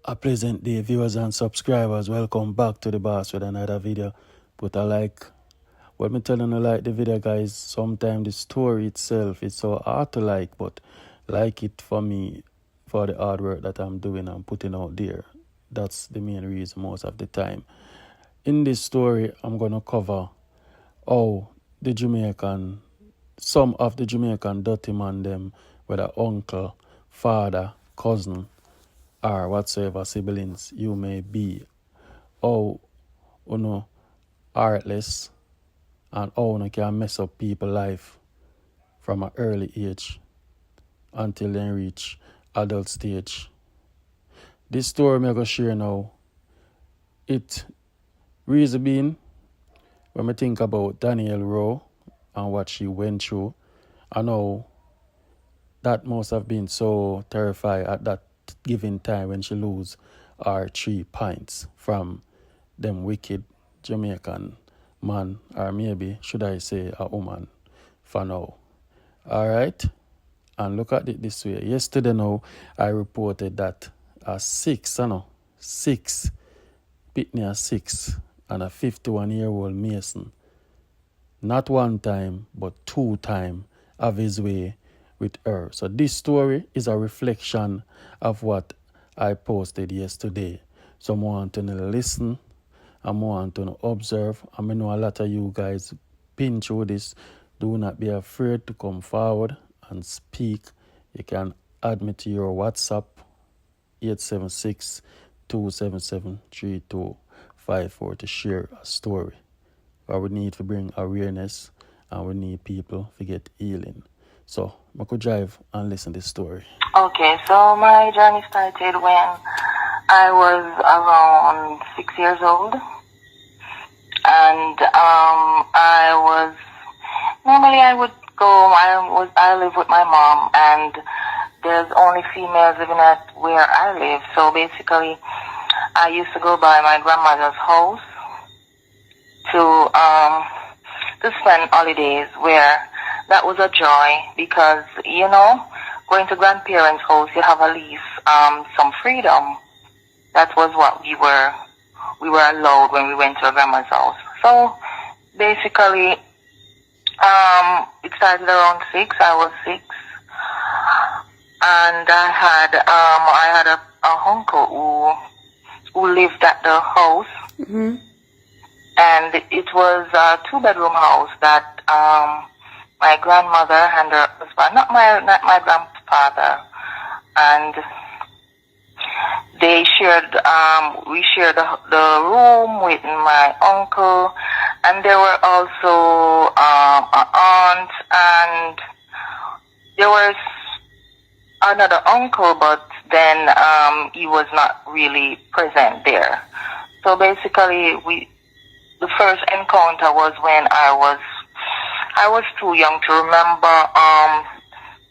A pleasant day, viewers and subscribers. Welcome back to the boss with another video. Put a like. What me telling you, like the video, guys. Sometimes the story itself is so hard to like, but like it for me, for the hard work that I'm doing and putting out there. That's the main reason most of the time. In this story, I'm gonna cover how some of the Jamaican dirty man them, whether uncle, father, cousin, or whatsoever siblings you may be, how heartless and how you can mess up people's life from an early age until they reach adult stage. This story I'm going to share now, it reason being, when I think about Danielle Rowe and what she went through, I know that must have been so terrifying at that given time when she lose her 3 pints from them wicked Jamaican man, or maybe should I say a woman for now. Alright? And look at it this way. Yesterday now I reported that a 6 Pitney a 6 and a 51-year-old Mason, not one time but 2 times of his way with her. So this story is a reflection of what I posted yesterday. So I want to listen, I want to observe. I know a lot of you guys been through this. Do not be afraid to come forward and speak. You can add me to your WhatsApp 876-277-3254 to share a story. But we need to bring awareness and we need people to get healing. So, I could drive and listen to this story. Okay, so my journey started when I was around 6 years old. And I would go, I live with my mom, and there's only females living at where I live. So basically, I used to go by my grandmother's house to spend holidays, where that was a joy because, going to grandparents' house, you have at least some freedom. That was what we were allowed when we went to a grandma's house. So basically, it started around 6. I was 6, and I had a uncle who lived at the house. Mm-hmm. And it was a 2-bedroom house that my grandmother and her husband, not my grandfather, and they shared. We shared the room with my uncle, and there were also an aunt, and there was another uncle, but then he was not really present there. So basically, the first encounter was when I was too young to remember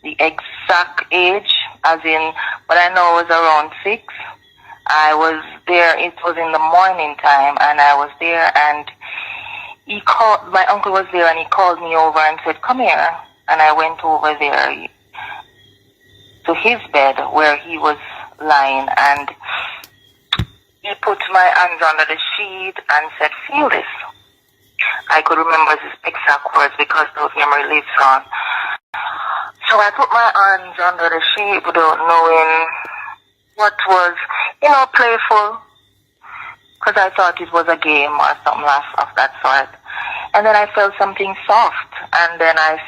the exact age, but I know it was around 6. I was there, it was in the morning time, and I was there, and my uncle was there, and he called me over and said, "Come here." And I went over there to his bed where he was lying, and he put my hands under the sheet and said, "Feel this." I could remember his exact words because those memory lives on. So I put my hands under the sheet without knowing what was, playful, because I thought it was a game or something of that sort. And then I felt something soft, and then I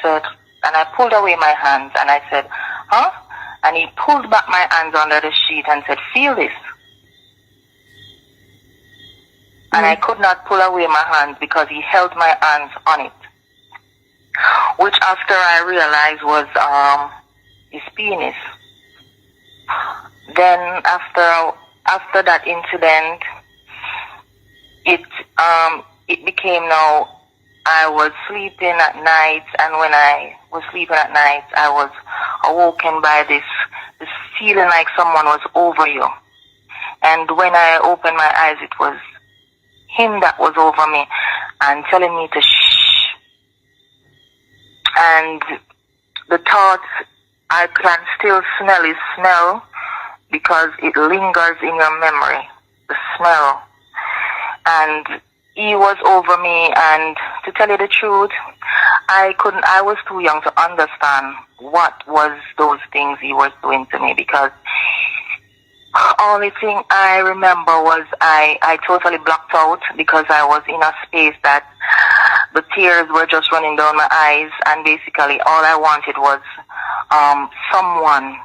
pulled away my hands, and I said, "Huh?" And he pulled back my hands under the sheet and said, "Feel this." And I could not pull away my hands because he held my hands on it, which after I realized was his penis. Then after that incident, it became now I was sleeping at night, and when I was sleeping at night, I was awoken by this feeling like someone was over you. And when I opened my eyes, it was him that was over me and telling me to shh. And the thoughts, I can still smell his smell because it lingers in your memory, the smell. And he was over me, and to tell you the truth, I was too young to understand what was those things he was doing to me, because only thing I remember was I totally blacked out because I was in a space that the tears were just running down my eyes, and basically all I wanted was someone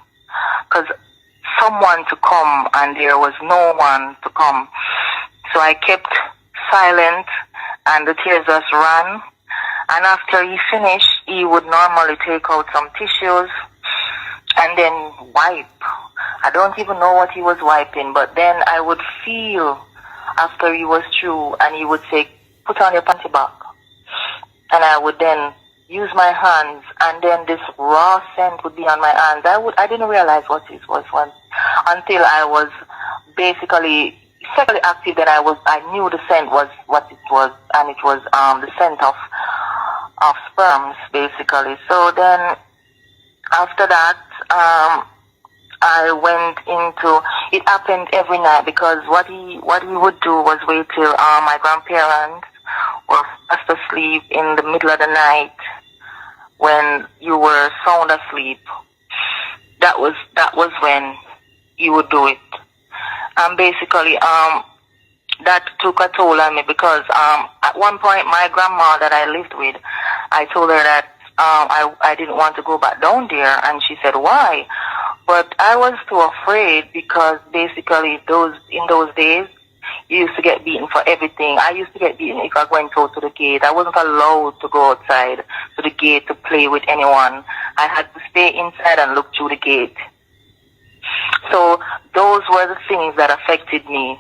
to come, and there was no one to come. So I kept silent, and the tears just ran. And after he finished, he would normally take out some tissues and then wipe. I don't even know what he was wiping, but then I would feel after he was through, and he would say, "Put on your panty back." And I would then use my hands, and then this raw scent would be on my hands. I didn't realize what it was until I was basically sexually active. Then I knew the scent was what it was, and it was the scent of sperms, basically. So then after that, I went into it. Happened every night, because what he would do was wait till my grandparents were fast asleep in the middle of the night, when you were sound asleep. That was when he would do it. And basically that took a toll on me, because at one point my grandma that I lived with, I told her that I didn't want to go back down there, and she said, "Why?" But I was too afraid, because basically in those days you used to get beaten for everything. I used to get beaten if I went out to the gate. I wasn't allowed to go outside to the gate to play with anyone. I had to stay inside and look through the gate. So those were the things that affected me,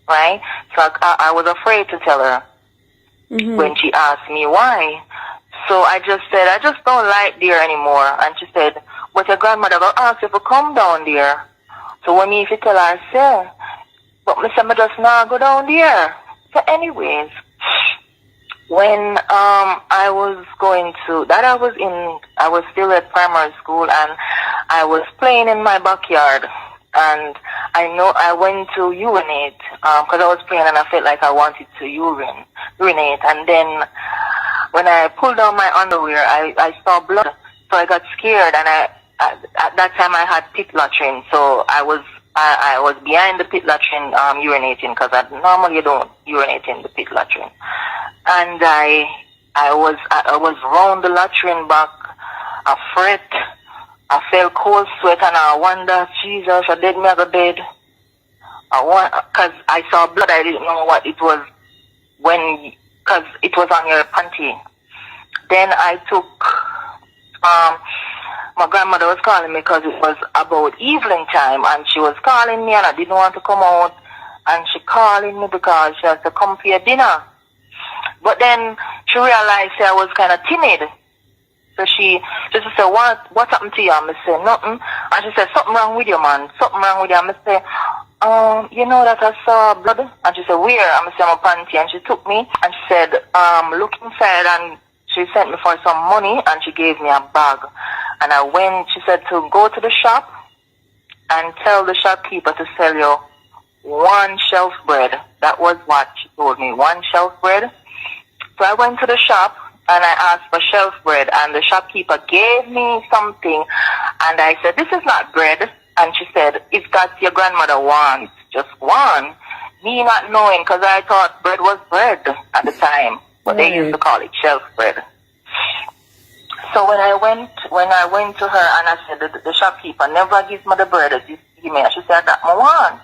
right? So I was afraid to tell her when she asked me why. So I just said, "I just don't like there anymore." And she said, "But your grandmother will ask you to come down there." So when me if you tell her, I say, "But me say me just not go down there." So anyways, when I was still at primary school, and I was playing in my backyard, and I went to urinate, because I was playing and I felt like I wanted to urinate, and then when I pulled down my underwear, I saw blood, so I got scared, and at that time I had pit latrine, so I was behind the pit latrine urinating, because I normally don't urinate in the pit latrine, and I was round the latrine back, I fret, I felt cold sweat, and I wonder, Jesus, I did me at the bed. Because I saw blood, I didn't know what it was because it was on your panty. Then I took, my grandmother was calling me because it was about evening time, and she was calling me, and I didn't want to come out, and she calling me because she has to come for your dinner. But then she realized I was kind of timid. So she just said, what happened to you? I said, "Nothing." And she said, "Something wrong with you, man. Something wrong with you." I said, "You know that I saw blood?" And she said, "Where?" I said, "My panty." And she took me, and she said, "Look inside." And she sent me for some money, and she gave me a bag. And I went, she said to go to the shop and tell the shopkeeper to sell you 1 shelf bread. That was what she told me, 1 shelf bread. So I went to the shop, and I asked for shelf bread, and the shopkeeper gave me something, and I said, "This is not bread." And she said, "It's that your grandmother wants, just one." Me not knowing, because I thought bread was bread at the time, but they used to call it shelf bread. So when I went to her, and I said, the shopkeeper never gives me the bread, just give me. And she said, "That my one."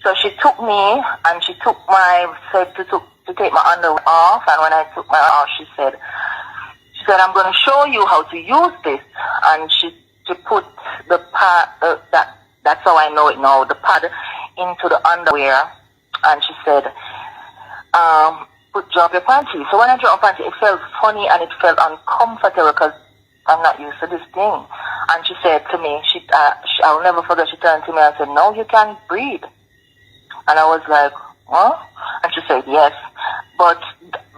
So she took me, and she took to take my underwear off, and when I took my off, she said, "I'm going to show you how to use this." And she put the pad, that's how I know it now, the pad into the underwear, and she said, "Drop your panty." So when I dropped my panty, it felt funny and it felt uncomfortable, because I'm not used to this thing. And she said to me, I'll never forget, she turned to me and said, "No, you can't breathe." And I was like, "Huh?" And she said, "Yes." But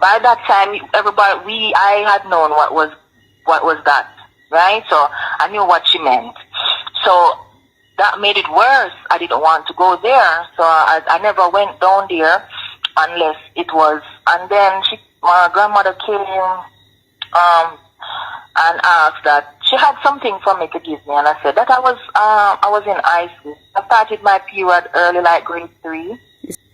by that time, I had known what was that, right? So I knew what she meant. So that made it worse. I didn't want to go there, so I never went down there unless it was. And then my grandmother came and asked that she had something for me to give me, and I said that I was in high school. I started my period early, like grade 3.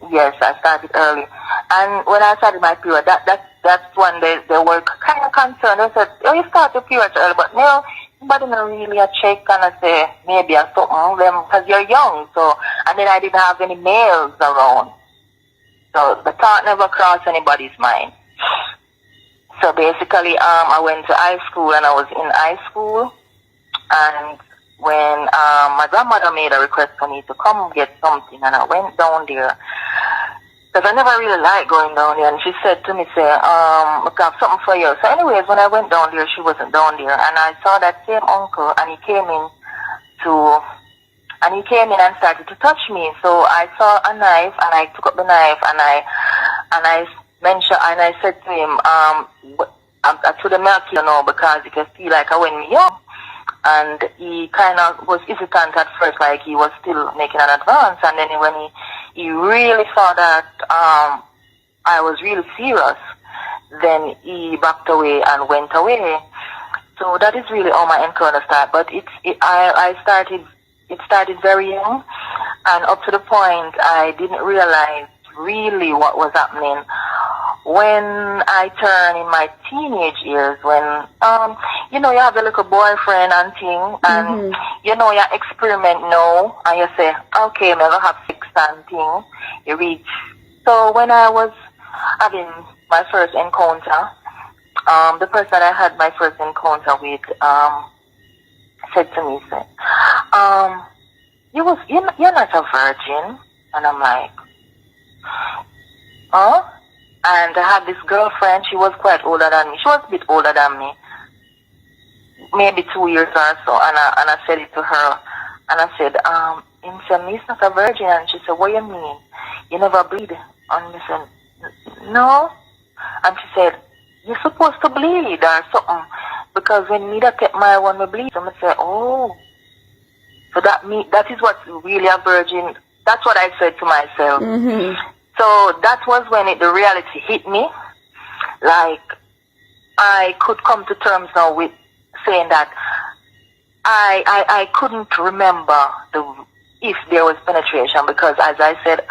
Yes, I started early, and when I started my period, that's when they were kind of concerned. They said, "Oh, you start your period early," but no. But not really a check and I say maybe I something them because you're young. So and then I didn't have any males around, so the thought never crossed anybody's mind. So basically, I went to high school and I was in high school, and when my grandmother made a request for me to come get something, and I went down there. Because I never really liked going down there, and she said to me, I have something for you. So anyways, when I went down there, she wasn't down there, and I saw that same uncle, and he came in and started to touch me. So I saw a knife, and I took up the knife, and I said to him, I told him, because you can see like I went young. And he kind of was hesitant at first, like he was still making an advance. And then when he really saw that I was really serious, then he backed away and went away. So that is really how my encounter started. But it started very young, and up to the point I didn't realize really what was happening. When I turned in my teenage years, when, you have a little boyfriend and thing, and, you experiment now, and you say, okay, I'm going to have sex and thing, you reach. So when I was having my first encounter, the person I had my first encounter with, said to me, you're not a virgin. And I'm like, huh? And I had this girlfriend, she was quite older than me. She was a bit older than me, maybe 2 years or so. And I said it to her. And I said, he said, "He's not a virgin." And she said, "What do you mean? You never bleed?" And I said, "No." And she said, "You're supposed to bleed or something. Because when me that get my one, me bleed." And I said, "Oh. So that is what's really a virgin." That's what I said to myself. So that was when the reality hit me. Like, I could come to terms now with saying that I couldn't remember if there was penetration, because as I said,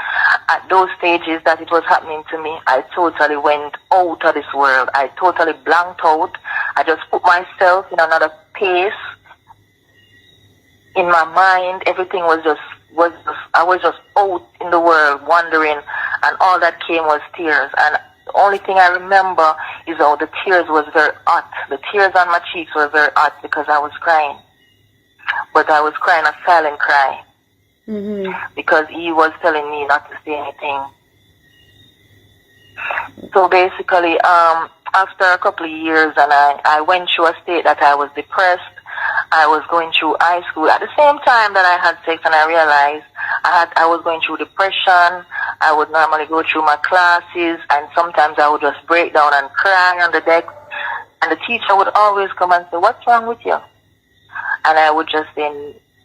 at those stages that it was happening to me, I totally went out of this world. I totally blanked out. I just put myself in another pace. In my mind, everything I was just out in the world, wandering, and all that came was tears. And the only thing I remember is how the tears was very hot. The tears on my cheeks were very hot because I was crying. But I was crying a silent cry. Because he was telling me not to say anything. So basically, after a couple of years, and I went through a state that I was depressed. I was going through high school at the same time that I had sex, and I realized I was going through depression. I would normally go through my classes, and sometimes I would just break down and cry on the deck. And the teacher would always come and say, "What's wrong with you?" And I would just say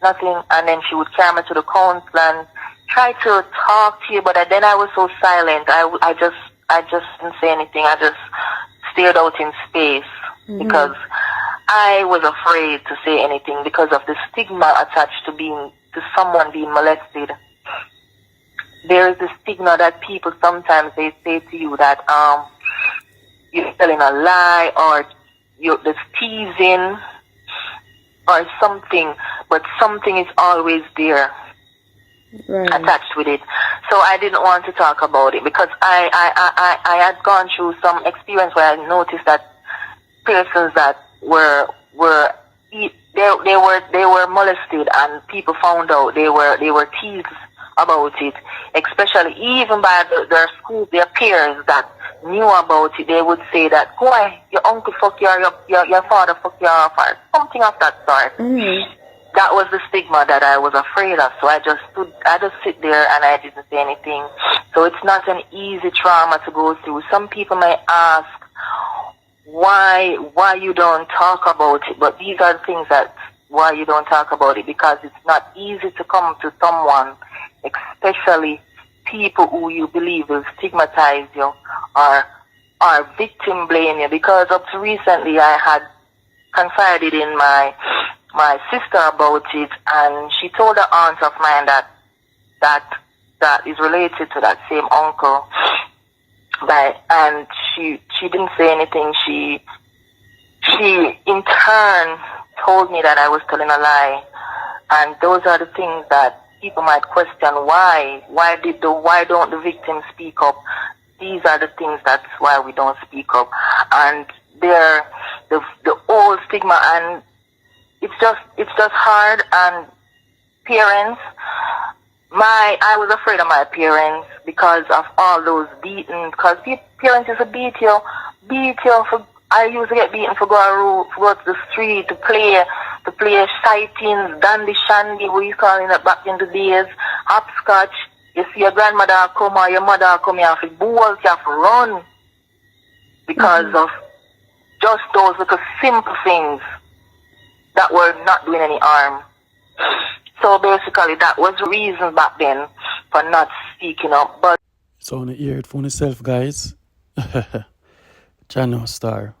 nothing, and then she would carry me to the council and try to talk to you, but then I was so silent. I just didn't say anything. I just stared out in space because I was afraid to say anything because of the stigma attached to someone being molested. There is a stigma that people sometimes they say to you that you're telling a lie, or you're just teasing or something, but something is always there attached with it. So I didn't want to talk about it because I had gone through some experience where I noticed that persons that were molested and people found out, they were teased about it, especially even by their peers that knew about it. They would say that, "Boy, your uncle fuck you, or your father fuck you off," or something of that sort. That was the stigma that I was afraid of. So I just sit there and I didn't say anything. So it's not an easy trauma to go through. Some people may ask why you don't talk about it, but these are the things that why you don't talk about it, because it's not easy to come to someone, especially people who you believe will stigmatize you or victim blame you. Because up to recently I had confided in my sister about it, and she told an aunt of mine that is related to that same uncle. And she didn't say anything. She in turn told me that I was telling a lie. And those are the things that people might question. Why don't the victims speak up? These are the things that's why we don't speak up. And they're the old stigma, and it's just hard. And parents, I was afraid of my parents because of all those beating. Because parents used to beat you for. I used to get beaten for go to the street to play sightings, dandy shandy, we calling it back in the days, hopscotch. You see your grandmother come or your mother come, you have to bolt, you have to run because of just those little simple things that were not doing any harm. So basically that was the reason back then for not speaking up. But so on the hear it for yourself, guys. Channel star.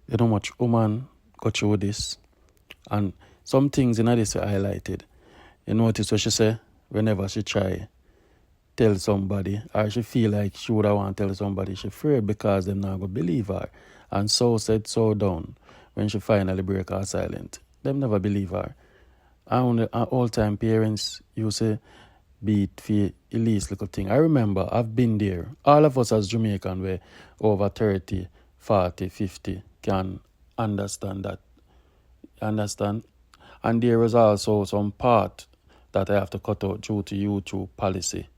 You know much woman go through this. And some things in this are highlighted. You notice what she say whenever she try tell somebody, or she feel like she would have want to tell somebody, she afraid because them not gonna believe her. And so said, so done. When she finally break her silent, them never believe her. And all time parents used to beat for the least little thing. I remember I've been there. All of us as Jamaican were over 30, 40, 50 can understand that. Understand? And there was also some part that I have to cut out due to YouTube policy.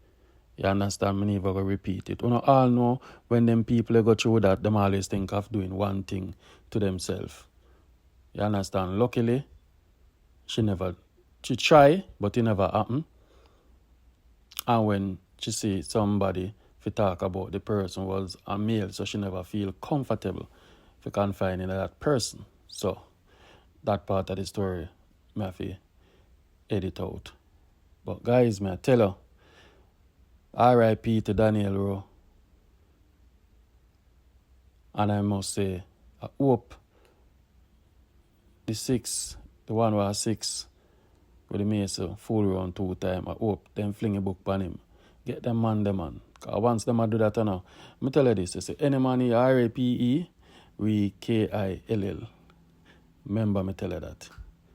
You understand? Me never go repeat it. You know, all know when them people go through that, them always think of doing one thing to themselves. You understand? Luckily, she try, but it never happened. And when she see somebody if you talk about the person was a male, so she never feel comfortable if you confine in that person. So that part of the story I have to edit out. But guys, I tell you, R.I.P. to Daniel Rowe. And I must say, I hope the one who was 6 with the Mason fool around 2 times. I hope them fling a book on him. Get them man. Because once them do that now, I tell you this, I say any man here R.A.P.E. we K-I-L-L. Remember me tell you that.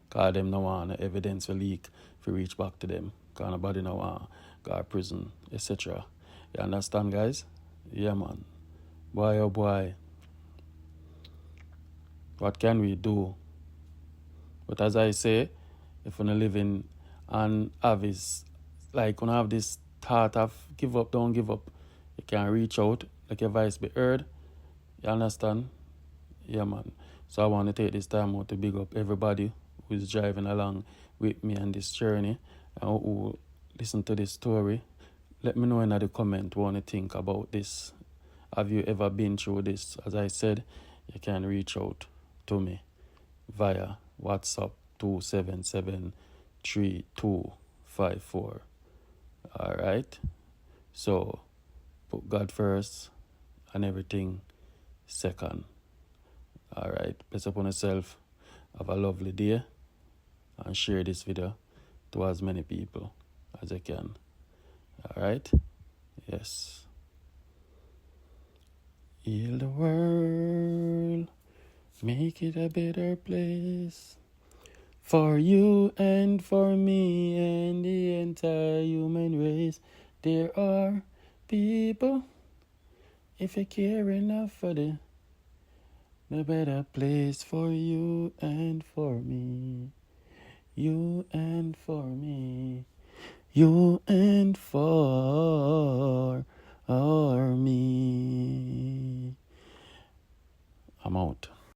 Because them no want evidence for leak if you reach back to them. Because nobody no want go to prison, etc. You understand, guys? Yeah, man. Boy, oh boy. What can we do? But as I say, if you're living and have this, like, when I have this thought of give up, don't give up, you can reach out, like your voice be heard. You understand? Yeah, man. So I want to take this time out to big up everybody who is driving along with me on this journey and who listen to this story. Let me know in the comment what you think about this. Have you ever been through this? As I said, you can reach out to me via WhatsApp 2773254. Alright? So, put God first and everything second. Alright? Bless upon yourself. Have a lovely day. And share this video to as many people as you can. Alright? Yes. Heal the world. Make it a better place. For you and for me and the entire human race. There are people, if you care enough for them, a better place for you and for me. You and for me. You and for